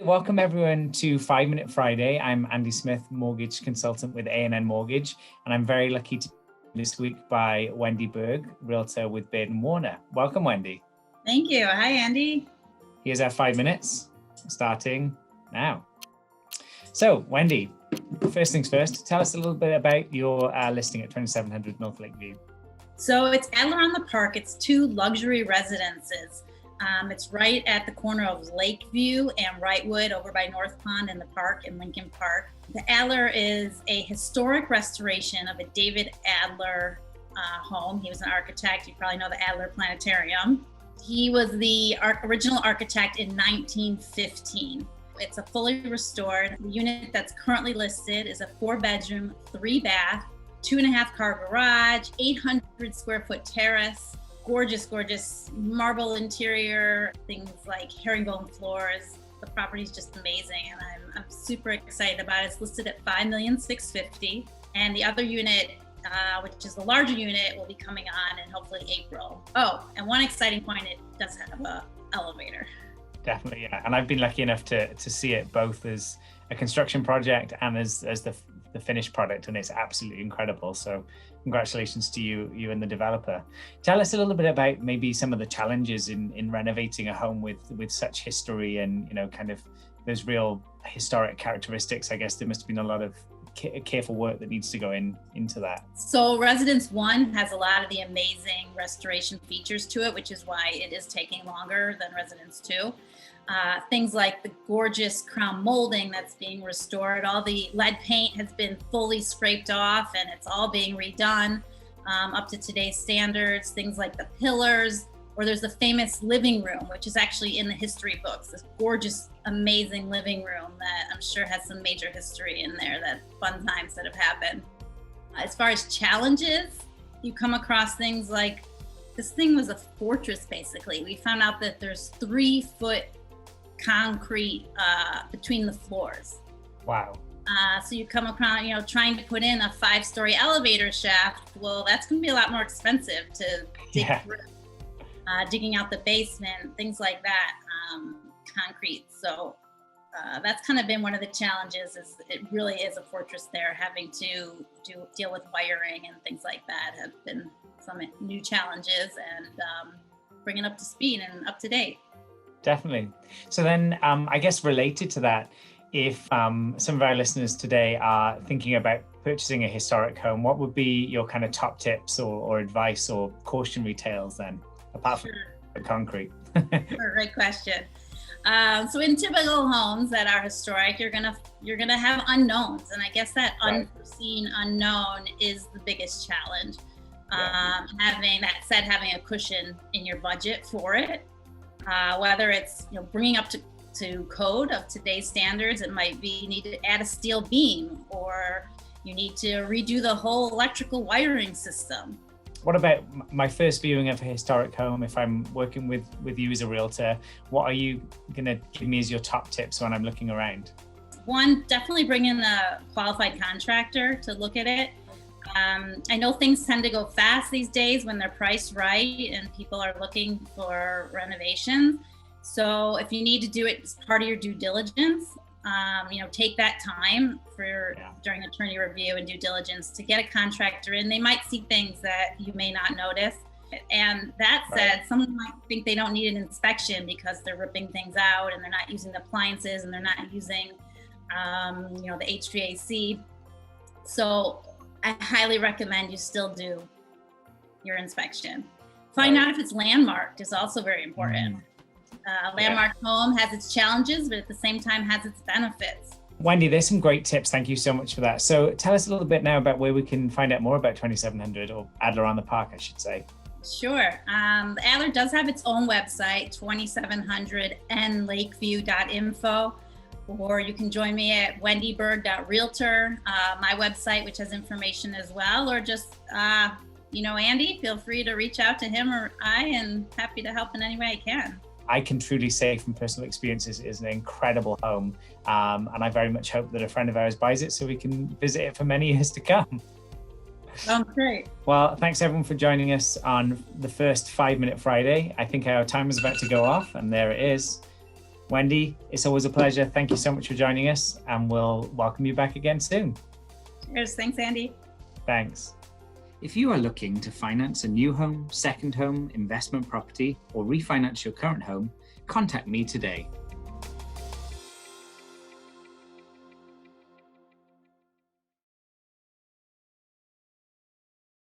Welcome everyone to 5 Minute Friday. I'm Andy Smith, mortgage consultant with A&N Mortgage, and I'm very lucky to be this week by Wendy Berg, realtor with Baird and Warner. Welcome, Wendy. Thank you. Hi, Andy. Here's our 5 minutes, starting now. So, Wendy, first things first, tell us a little bit about your listing at 2700 North Lakeview. So it's Adler on the Park. It's 2 luxury residences. It's right at the corner of Lakeview and Wrightwood over by North Pond in the park in Lincoln Park. The Adler is a historic restoration of a David Adler home. He was an architect. You probably know the Adler Planetarium. He was the original architect in 1915. It's a fully restored. The unit that's currently listed is a 4-bedroom, 3-bath, 2.5-car garage, 800 square foot terrace. Gorgeous, gorgeous marble interior, things like herringbone floors. The property's just amazing, and I'm super excited about it. It's listed at $5,650,000, and the other unit, which is the larger unit, will be coming on in hopefully April. Oh, and one exciting point, it does have an elevator. Definitely, yeah. And I've been lucky enough to see it both as a construction project and as the finished product, and it's absolutely incredible. So congratulations to you and the developer. Tell us a little bit about maybe some of the challenges in renovating a home with such history and, you know, kind of those real historic characteristics. I guess there must have been a lot of careful work that needs to go into that. So Residence 1 has a lot of the amazing restoration features to it, which is why it is taking longer than Residence 2. Things like the gorgeous crown molding that's being restored. All the lead paint has been fully scraped off and it's all being redone up to today's standards. Things like the pillars, or there's the famous living room, which is actually in the history books, this gorgeous, amazing living room that I'm sure has some major history in there, that fun times that have happened. As far as challenges, you come across things like, this thing was a fortress basically. We found out that there's 3-foot concrete between the floors. Wow. So you come across, trying to put in a 5-story elevator shaft. Well, that's going to be a lot more expensive to dig through. Digging out the basement, things like that, concrete. So that's kind of been one of the challenges. Is it really is a fortress there. Having to deal with wiring and things like that have been some new challenges, and bring it up to speed and up to date. Definitely. So then, I guess related to that, if some of our listeners today are thinking about purchasing a historic home, what would be your kind of top tips or advice or cautionary tales then, apart from the concrete? Sure, great question. So in typical homes that are historic, you're gonna have unknowns, and I guess that unforeseen unknown is the biggest challenge. Having a cushion in your budget for it. Whether it's bringing up to code of today's standards, it might be you need to add a steel beam, or you need to redo the whole electrical wiring system. What about my first viewing of a historic home? If I'm working with you as a realtor, what are you going to give me as your top tips when I'm looking around? One, definitely bring in a qualified contractor to look at it. I know things tend to go fast these days when they're priced right and people are looking for renovations. So if you need to do it as part of your due diligence, take that time during attorney review and due diligence to get a contractor in. They might see things that you may not notice. And that said, someone might think they don't need an inspection because they're ripping things out and they're not using the appliances and they're not using, the HVAC. So I highly recommend you still do your inspection. Find out if it's landmarked is also very important. Landmarked home has its challenges, but at the same time has its benefits. Wendy, there's some great tips. Thank you so much for that. So tell us a little bit now about where we can find out more about 2700 or Adler on the Park, I should say. Sure. The Adler does have its own website, 2700 nlakeview.info. Or you can join me at wendyberg.realtor, my website, which has information as well, or just, Andy, feel free to reach out to him or and happy to help in any way I can. I can truly say from personal experiences, it is an incredible home. And I very much hope that a friend of ours buys it so we can visit it for many years to come. Sounds great. Well, thanks everyone for joining us on the first 5 Minute Friday. I think our time is about to go off, and there it is. Wendy, it's always a pleasure. Thank you so much for joining us, and we'll welcome you back again soon. Cheers. Thanks, Andy. Thanks. If you are looking to finance a new home, second home, investment property, or refinance your current home, contact me today.